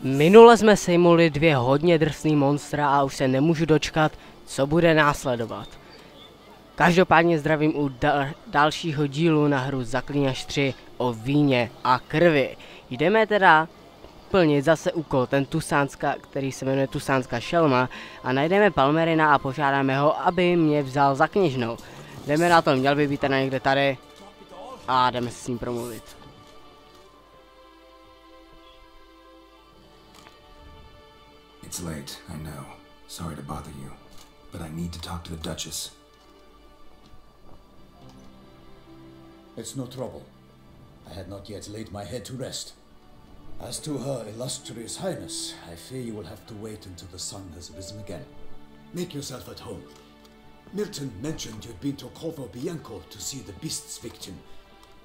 Minule jsme sejmuli 2 hodně drsný monstra a už se nemůžu dočkat, co bude následovat. Každopádně zdravím u dalšího dílu na hru Zaklínač 3 o víně a krvi. Jdeme teda plnit zase úkol, který se jmenuje Tusánská šelma, a najdeme Palmerina a požádáme ho, aby mě vzal za kněžnou. Jdeme na to, měl by být teda někde tady a jdeme se s ním promluvit. It's late, I know. Sorry to bother you, but I need to talk to the Duchess. It's no trouble. I had not yet laid my head to rest. As to her illustrious highness, I fear you will have to wait until the sun has risen again. Make yourself at home. Milton mentioned you'd been to Corvo Bianco to see the beast's victim.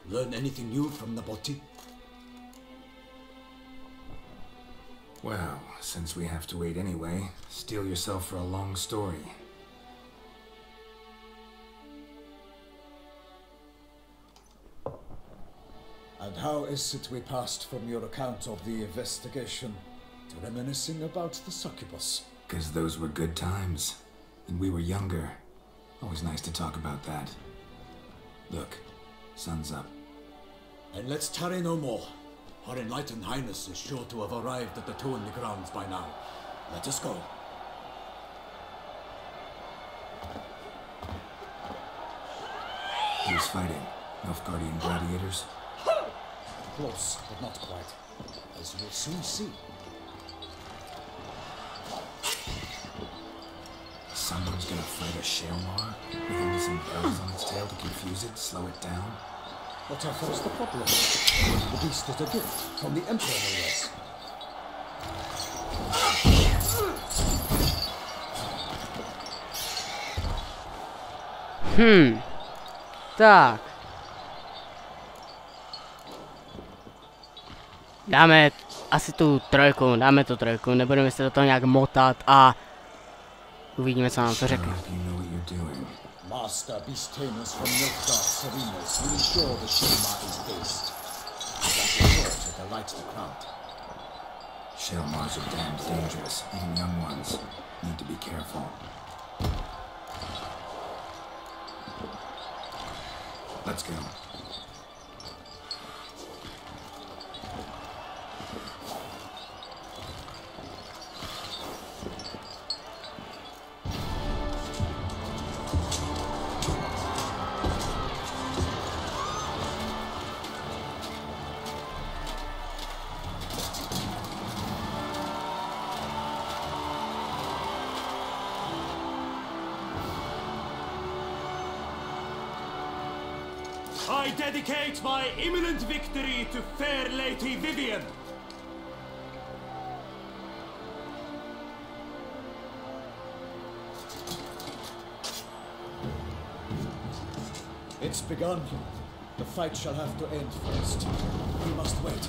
Learn anything new from the body? Well, since we have to wait anyway, steel yourself for a long story. And how is it we passed from your account of the investigation to reminiscing about the succubus? 'Cause those were good times, and we were younger. Always nice to talk about that. Look, sun's up. And let's tarry no more. Her enlightened highness is sure to have arrived at the Tony grounds by now. Let us go. Who's fighting? Nilfgaardian gladiators? Close, but not quite. As we'll soon see. Someone's gonna fight a Shalmar with only some bells on its tail to confuse it, slow it down? Whatever is the problem? The beast is a gift from the Emperor, no less. Tak. Dáme asi tu trojku, dáme tu trojku, nebudeme se do toho nějak motat a uvidíme, co nám to řekne. Master beast tamers from Nilfgaard's arenas will ensure the Shalmar is based. That report at the light the crowd. Shalmars are damned dangerous, even young ones. Need to be careful. Let's go. I dedicate my imminent victory to fair Lady Vivian. It's begun. The fight shall have to end first. We must wait.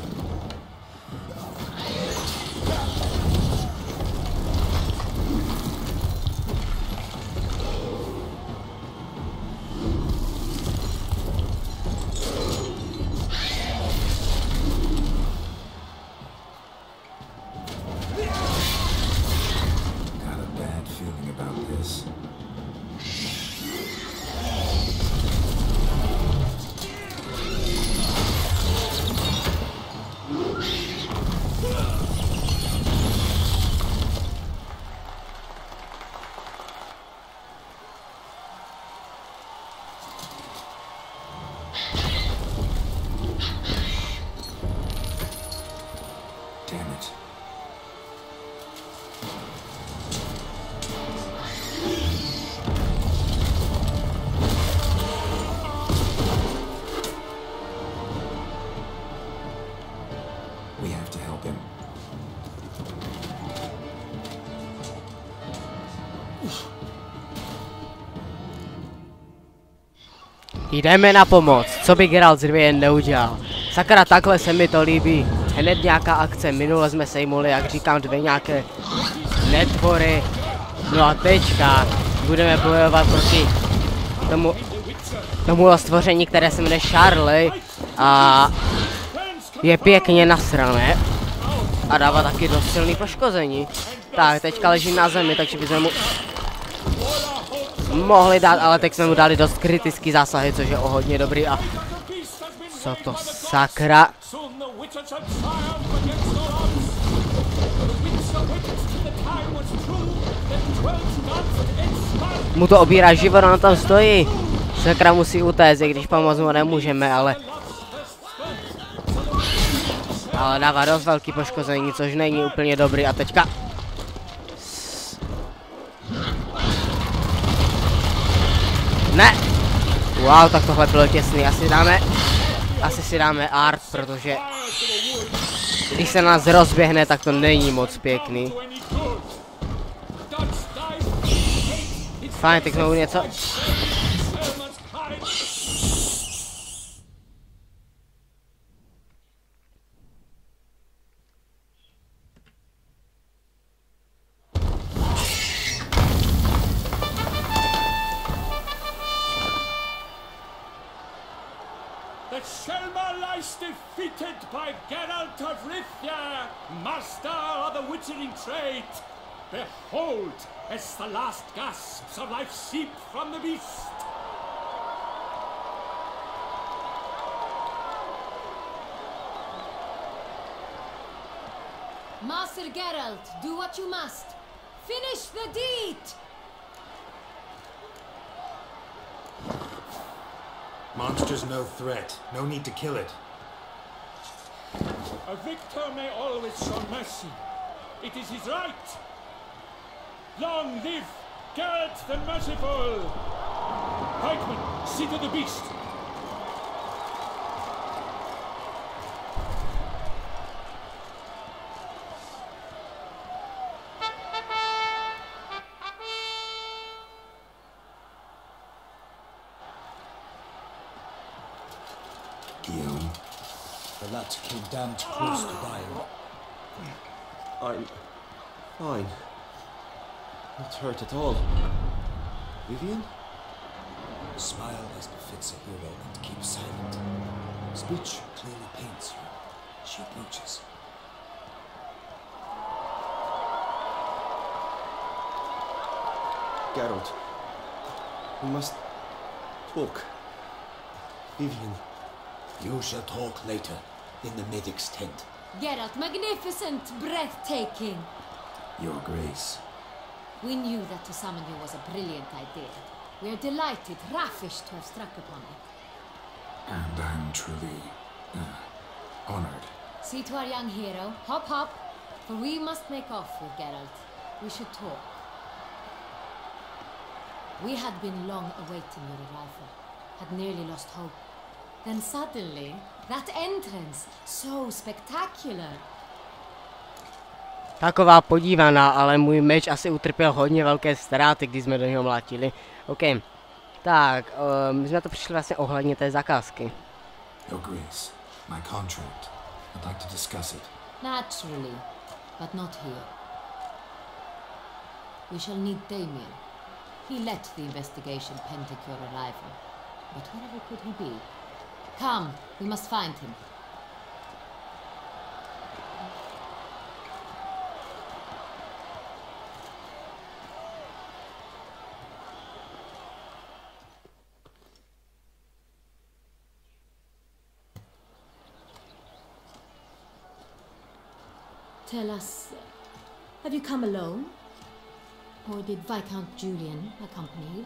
Jdeme na pomoc, co by Geralt z Rivie neudělal. Sakra, takhle se mi to líbí. Hned nějaká akce, minule jsme sejmuli, jak říkám, 2 nějaké netvory. No a teďka budeme bojovat proti tomu stvoření, které se jmenuje Charlie a je pěkně nasrané. A dává taky dost silný poškození. Tak, teďka leží na zemi, takže bychom mu mohli dát, ale teď jsme mu dali dost kritický zásahy, což je o hodně dobrý a... Co to sakra? Mu to obírá život, on tam stojí. Sakra musí utéct, i když pomoct mu nemůžeme, ale dává dost velký poškození, což není úplně dobrý a teďka... Ne! Wow, tak tohle bylo těsný, asi si dáme art, protože když se nás rozběhne, tak to není moc pěkný. Fajn, teď znovu něco. The Selma lies defeated by Geralt of Rivia, master of the witchering trade. Behold, as the last gasps of life seep from the beast. Master Geralt, do what you must. Finish the deed! Monster's no threat. No need to kill it. A victor may always show mercy. It is his right. Long live Geralt the Merciful! Pikeman, see to the beast. The lad came damned close to dying. I'm fine. Not hurt at all. Vivian? Smile as befits a hero and keep silent. Speech clearly paints you. She approaches. Geralt. We must talk. Vivian. You shall talk later, in the medic's tent. Geralt, magnificent, breathtaking. Your Grace. We knew that to summon you was a brilliant idea. We are delighted, ravished to have struck upon it. And I'm truly honored. See to our young hero. Hop, hop. For we must make off with Geralt. We should talk. We had been long awaiting your arrival. Had nearly lost hope. Then suddenly, that entrance, so spectacular. Taková podívaná, ale můj meč asi utrpěl hodně velké ztráty, když jsme do něho mlátili. OK. Tak, my jsme to přišli vlastně ohledně té zakázky. Your Grace, my contract. I'd like to discuss it. Naturally, but not here. We shall need Damien. He let the investigation pending your arrival. But wherever could he be? Come, we must find him. Tell us, have you come alone? Or did Viscount Julian accompany you?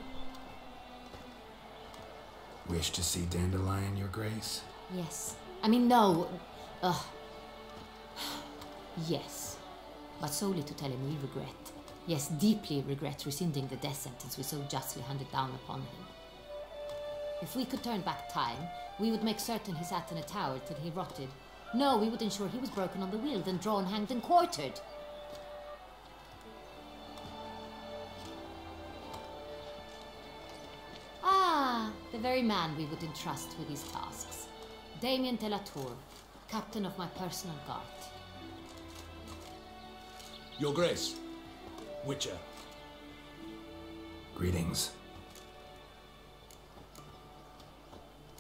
Wish to see Dandelion, Your Grace? Yes. I mean, no. Yes. But solely to tell him we regret. Yes, deeply regret rescinding the death sentence we so justly handed down upon him. If we could turn back time, we would make certain he sat in a tower till he rotted. No, we would ensure he was broken on the wheel, then drawn, hanged, and quartered. The very man we would entrust with these tasks. Damien de la Tour, captain of my personal guard. Your Grace, Witcher. Greetings.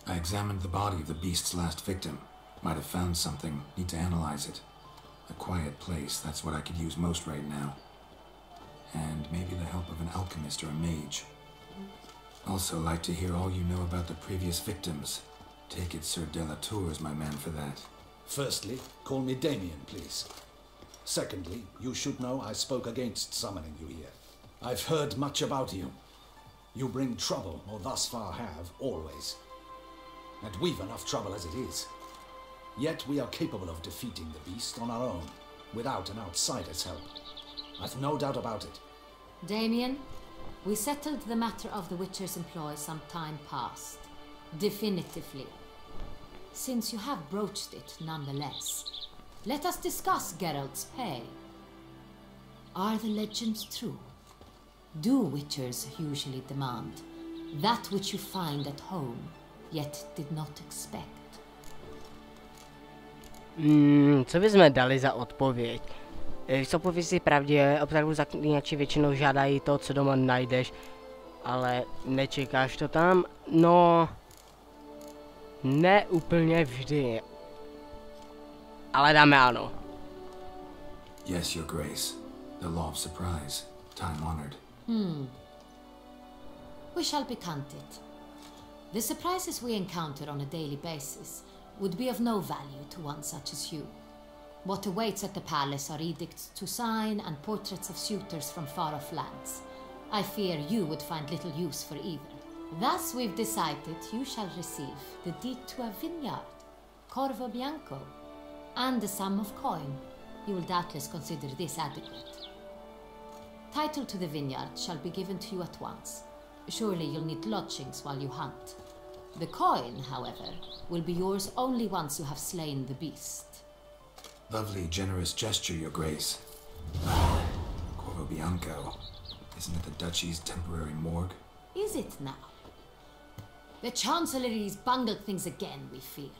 I examined the body of the beast's last victim. Might have found something. Need to analyze it. A quiet place, that's what I could use most right now. And maybe the help of an alchemist or a mage. Also like to hear all you know about the previous victims. Take it Sir Delatour is my man for that. Firstly, call me Damien, please. Secondly, you should know I spoke against summoning you here. I've heard much about you. You bring trouble, or thus far have, always. And we've enough trouble as it is. Yet we are capable of defeating the beast on our own, without an outsider's help. I've no doubt about it. Damien, we settled the matter of the Witcher's employ some time past. Definitively. Since you have broached it nonetheless, let us discuss Geralt's pay. Are the legends true? Do Witchers usually demand that which you find at home, yet did not expect? Co bychom dali za odpověď? Jsou pověsti pravdě, opravdu zaklínači většinou žádají to, co doma najdeš, ale nečekáš to tam? No, ne úplně vždy. Ale dáme ano. Yes, Your Grace. The law of surprise. Time honored. We shall be content. The surprises we encounter on a daily basis would be of no value to one such as you. What awaits at the palace are edicts to sign and portraits of suitors from far-off lands. I fear you would find little use for either. Thus we've decided you shall receive the deed to a vineyard, Corvo Bianco, and a sum of coin. You will doubtless consider this adequate. Title to the vineyard shall be given to you at once. Surely you'll need lodgings while you hunt. The coin, however, will be yours only once you have slain the beast. Lovely, generous gesture, Your Grace. Corvo Bianco. Isn't it the Duchy's temporary morgue? Is it now? The Chancellery's bungled things again, we fear.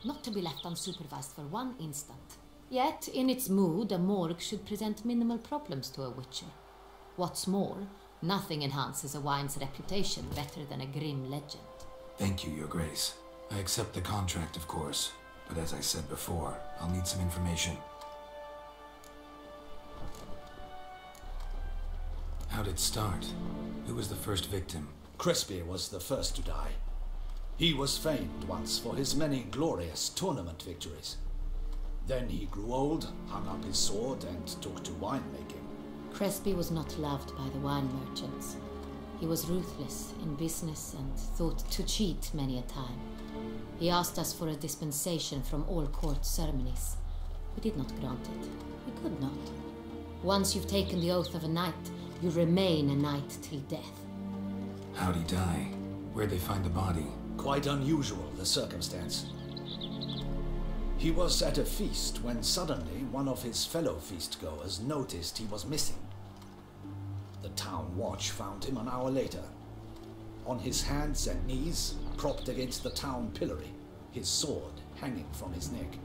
Not to be left unsupervised for one instant. Yet, in its mood, a morgue should present minimal problems to a Witcher. What's more, nothing enhances a wine's reputation better than a grim legend. Thank you, Your Grace. I accept the contract, of course. But as I said before, I'll need some information. How'd it start? Who was the first victim? Krvi was the first to die. He was famed once for his many glorious tournament victories. Then he grew old, hung up his sword, and took to winemaking. Krvi was not loved by the wine merchants. He was ruthless in business and thought to cheat many a time. He asked us for a dispensation from all court ceremonies. We did not grant it. We could not. Once you've taken the oath of a knight, you remain a knight till death. How'd he die? Where'd they find the body? Quite unusual, the circumstance. He was at a feast when suddenly one of his fellow feastgoers noticed he was missing. The town watch found him an hour later. On his hands and knees, propped against the town pillory, his sword hanging from his neck.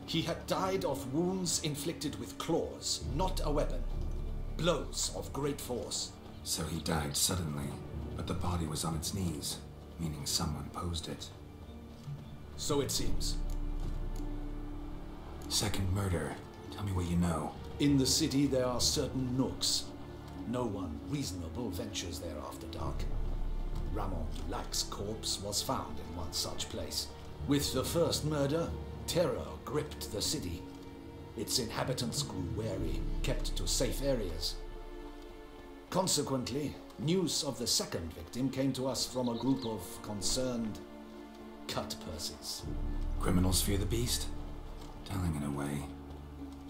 He had died of wounds inflicted with claws, not a weapon. Blows of great force. So he died suddenly, but the body was on its knees, meaning someone posed it. So it seems. Second murder. Tell me what you know. In the city there are certain nooks. No one reasonable ventures there after dark. Ramon Dulac's corpse was found in one such place. With the first murder, terror gripped the city. Its inhabitants grew wary, kept to safe areas. Consequently, news of the second victim came to us from a group of concerned cut-purses. Criminals fear the beast? Telling in a way.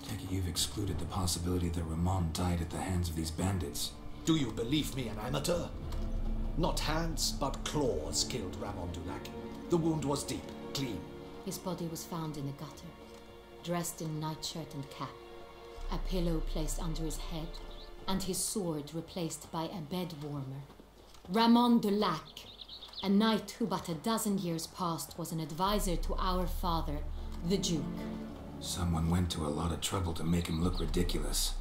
Take it you've excluded the possibility that Ramon died at the hands of these bandits. Do you believe me an amateur? Not hands, but claws killed Ramon Dulac. The wound was deep, clean. His body was found in the gutter, dressed in nightshirt and cap, a pillow placed under his head, and his sword replaced by a bed warmer. Ramon Dulac, a knight who but a dozen years past was an advisor to our father, the Duke. Someone went to a lot of trouble to make him look ridiculous.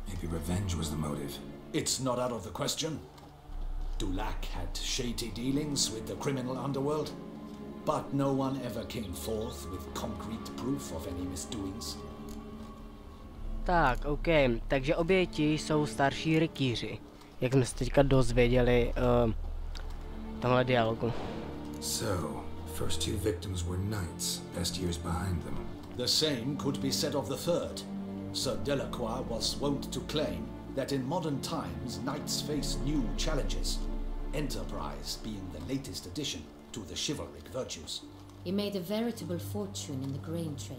Maybe revenge was the motive. It's not out of the question. Dulac had shady dealings with the criminal underworld. But no one ever came forth with concrete proof of any misdoings. Tak, OK, takže oběti jsou starší rytíři, jak jsme se teďka dozvěděli v tomhle dialogu. So, first two victims were knights, best years behind them. The same could be said of the third. Sir Delacroix was wont to claim that in modern times knights face new challenges, enterprise being the latest addition to the chivalric virtues. He made a veritable fortune in the grain trade.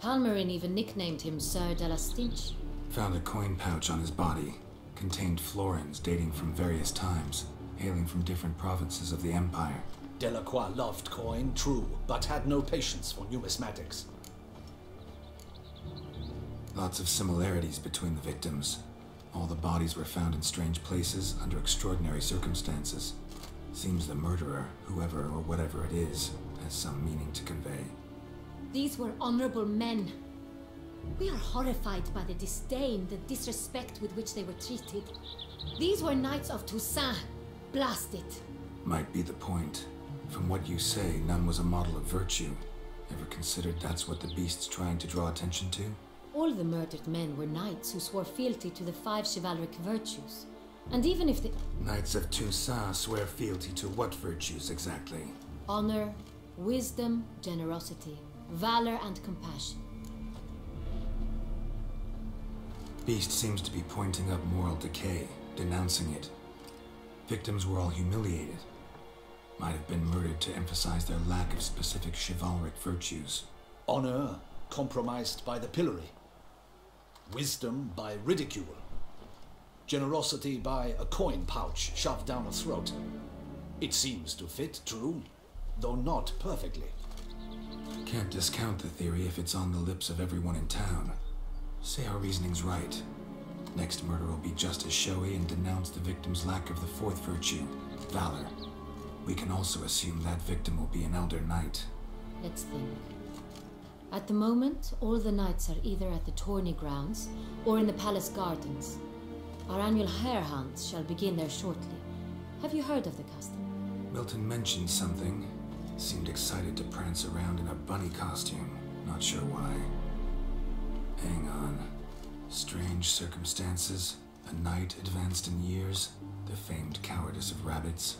Palmerin even nicknamed him Sir de la Stinch. Found a coin pouch on his body, contained florins dating from various times, hailing from different provinces of the Empire. Delacroix loved coin, true, but had no patience for numismatics. Lots of similarities between the victims. All the bodies were found in strange places under extraordinary circumstances. Seems the murderer, whoever or whatever it is, has some meaning to convey. These were honorable men. We are horrified by the disdain, the disrespect with which they were treated. These were knights of Toussaint. Blast it. Might be the point. From what you say, none was a model of virtue. Ever considered that's what the beast's trying to draw attention to? All the murdered men were knights who swore fealty to the 5 chivalric virtues. And even if the... Knights of Toussaint swear fealty to what virtues exactly? Honor, wisdom, generosity, valor and compassion. Beast seems to be pointing up moral decay, denouncing it. Victims were all humiliated. Might have been murdered to emphasize their lack of specific chivalric virtues. Honor compromised by the pillory. Wisdom by ridicule. Generosity by a coin pouch shoved down a throat. It seems to fit, true, though not perfectly. Can't discount the theory if it's on the lips of everyone in town. Say our reasoning's right. Next murder will be just as showy and denounce the victim's lack of the 4th virtue, valor. We can also assume that victim will be an elder knight. Let's think. At the moment, all the knights are either at the tourney grounds or in the palace gardens. Our annual hare hunts shall begin there shortly. Have you heard of the custom? Milton mentioned something. Seemed excited to prance around in a bunny costume. Not sure why. Hang on. Strange circumstances. A knight advanced in years. The famed cowardice of rabbits.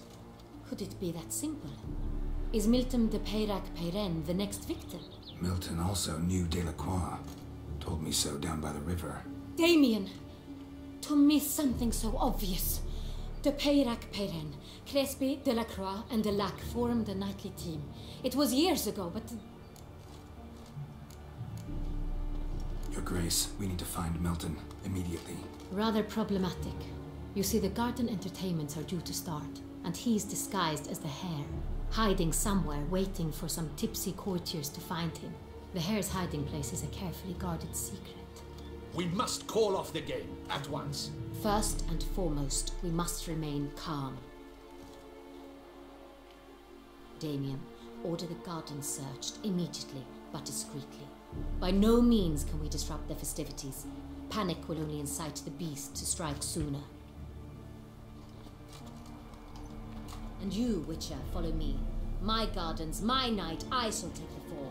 Could it be that simple? Is Milton de Peyrac-Peyren the next victim? Milton also knew Delacroix. Told me so down by the river. Damien! To miss something so obvious. De Peyrac-Peyren, Crespi, Delacroix, and Delac formed a knightly team. It was years ago, but... Your Grace, we need to find Milton immediately. Rather problematic. You see, the garden entertainments are due to start, and he's disguised as the hare, hiding somewhere, waiting for some tipsy courtiers to find him. The hare's hiding place is a carefully guarded secret. We must call off the game at once. First and foremost, we must remain calm. Damien, order the garden searched immediately, but discreetly. By no means can we disrupt the festivities. Panic will only incite the beast to strike sooner. And you, Witcher, follow me. My gardens, my night, I shall take the fall.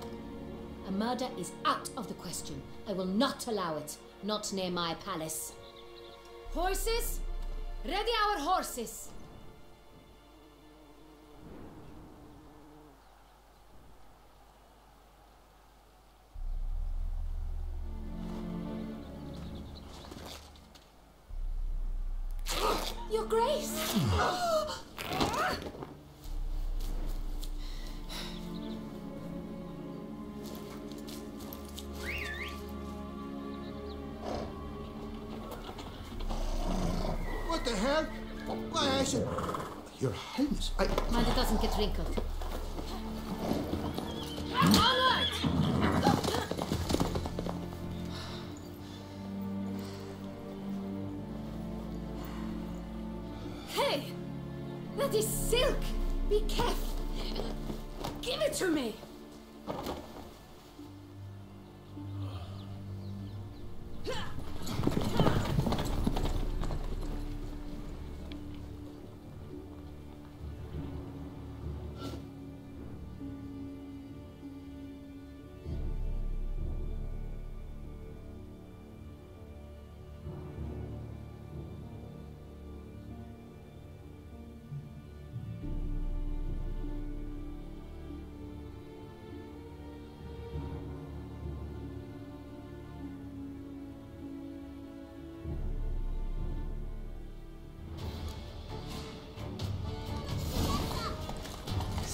A murder is out of the question. I will not allow it. Not near my palace. Horses? Ready our horses! Your Grace! What the hell? Why, I said... Your Highness, I... Mind it doesn't get wrinkled. Onward! Hey! That is silk! Be careful! Give it to me!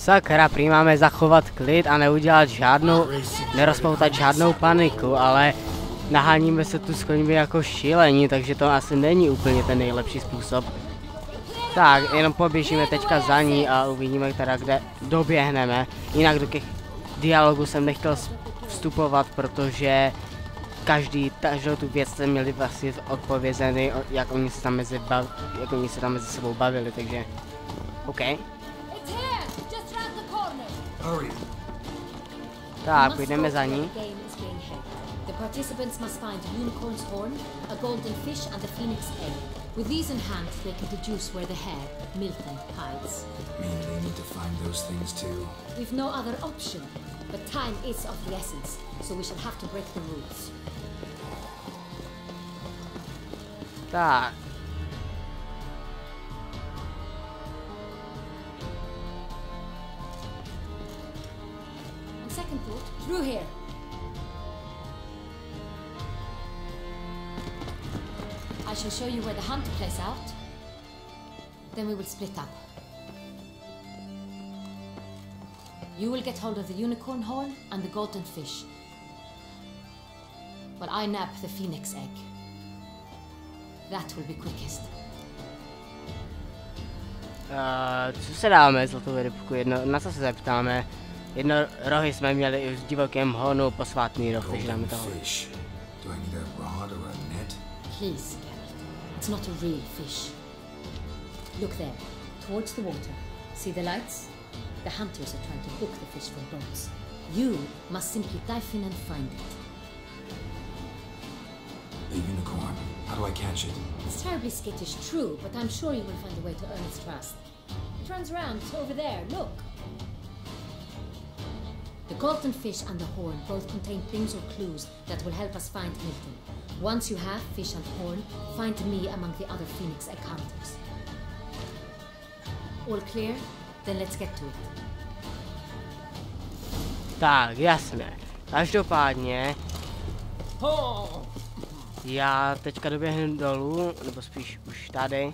sakra, prý máme zachovat klid a neudělat žádnou, nerozpoutat žádnou paniku, ale naháníme se tu s koňmi jako šílení, takže to asi není úplně ten nejlepší způsob. Tak, jenom poběžíme teďka za ní a uvidíme teda, kde doběhneme. Jinak do těch dialogů jsem nechtěl vstupovat, protože každou tu věc jsme měli vlastně odpovězený, jak oni se tam mezi sebou bavili, takže OK. Tak, půjdeme za ní. The participants must find a unicorn's horn, a golden fish and a phoenix egg. With these in hand, they can deduce where the hare, Milton, hides. Mean they need to find those things too? We've no other option, but time is of the essence, so we shall have to break the rules. Tak. On second thought, through here. I shall show you where the hunt plays out. Then we will split up. You will get hold of the unicorn horn and the golden fish, while I nab the phoenix egg. That will be quickest. Co se dáme za tu rybku? Na co se zeptáme? Jedno rohy jsme měli i v divokém honu, posvátný roh, takže dáme toho. Do I need a rod or a net? Please, it's not a real fish. Look there, towards the water. See the lights? The hunters are trying to hook the fish from boats. You must simply dive in and find it. The unicorn. How do I catch it? It's terribly skittish, true, but I'm sure you will find a way to earn its trust. It runs around over there, look. The golden fish and the horn both contain things or clues that will help us find Milton. Once you have fish and horn, find me among the other phoenix egg hunters. All clear? Then let's get to it. Tak, jasné. Každopádně já teďka doběhnu dolů, nebo spíš už tady.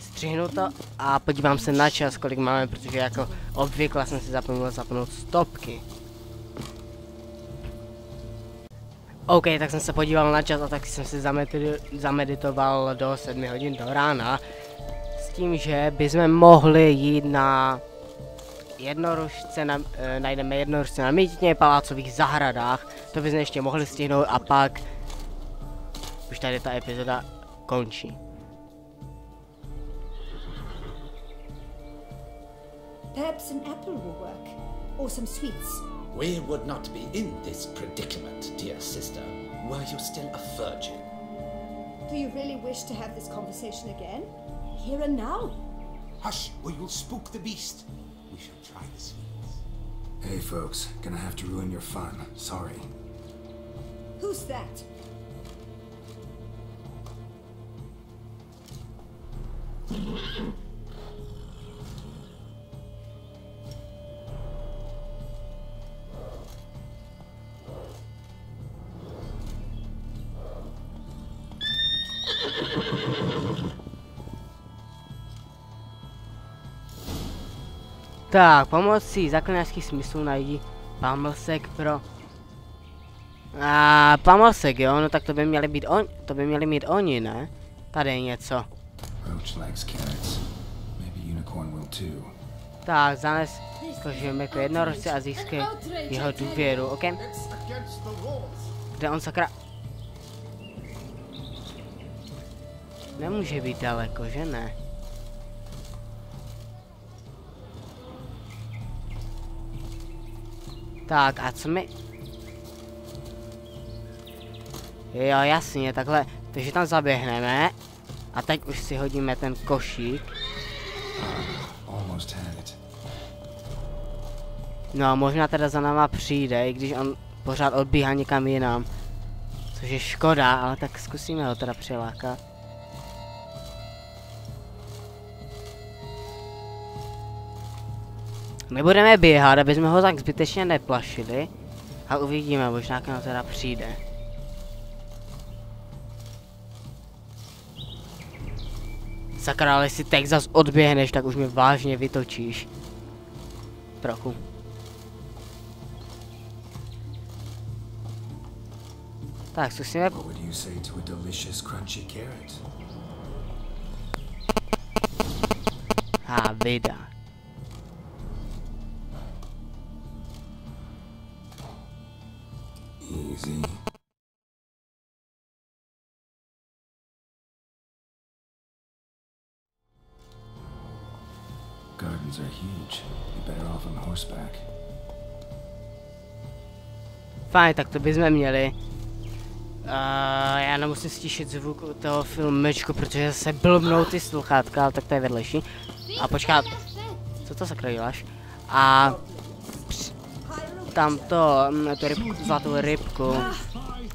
Střihnu to a podívám se na čas, kolik máme, protože jako obvykle jsem si zapomněl zapnout stopky. OK, tak jsem se podíval na čas a tak jsem si zameditoval do 7 hodin do rána. S tím, že bychom mohli jít na jednorožce, najdeme jednorožce na mítně, palácových zahradách. To bychom ještě mohli stihnout a pak už tady ta epizoda končí. Perhaps an apple will work, or some sweets. We would not be in this predicament, dear sister, were you still a virgin. Do you really wish to have this conversation again? Here and now? Hush, or you'll spook the beast. We shall try the sweets. Hey folks, gonna have to ruin your fun. Sorry. Who's that? Tak, pomocí zaklínačských smyslů najdi pamlsek pro... pamlsek, jo, no tak to by měli mít oni, ne? Tady je něco. Tak, zanes kožujeme jako jednorožce a získej jeho důvěru, ok? Kde on sakra... Nemůže být daleko, že ne? Tak a co mi... Jo, jasně, takhle, takže tam zaběhneme a teď už si hodíme ten košík. No a možná teda za náma přijde, i když on pořád odbíhá někam jinam. Což je škoda, ale tak zkusíme ho teda přilákat. Nebudeme běhat, aby jsme ho tak zbytečně neplašili. A uvidíme, možná k nám teda přijde. Sakra, ale si teď zas odběhneš, tak už mě vážně vytočíš. Trochu. Tak, zkusíme. What would you say to a delicious crunchy carrot? Vida. Easy. Gardens are huge. You're better off on horseback. Fajn, tak to bychom měli. Já nemusím stišit zvuk toho filmečku, protože se blbnou ty sluchátka, ale tak to je vedlejší. A počkat, co to sakra děláš? A tamto, tu zlatou rybku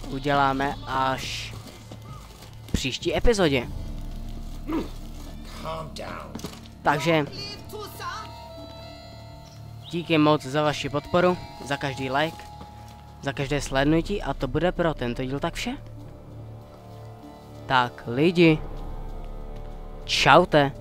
uděláme až v příští epizodě. Takže díky moc za vaši podporu, za každý like, za každé zhlédnutí a to bude pro tento díl tak vše. Tak lidi, čaute.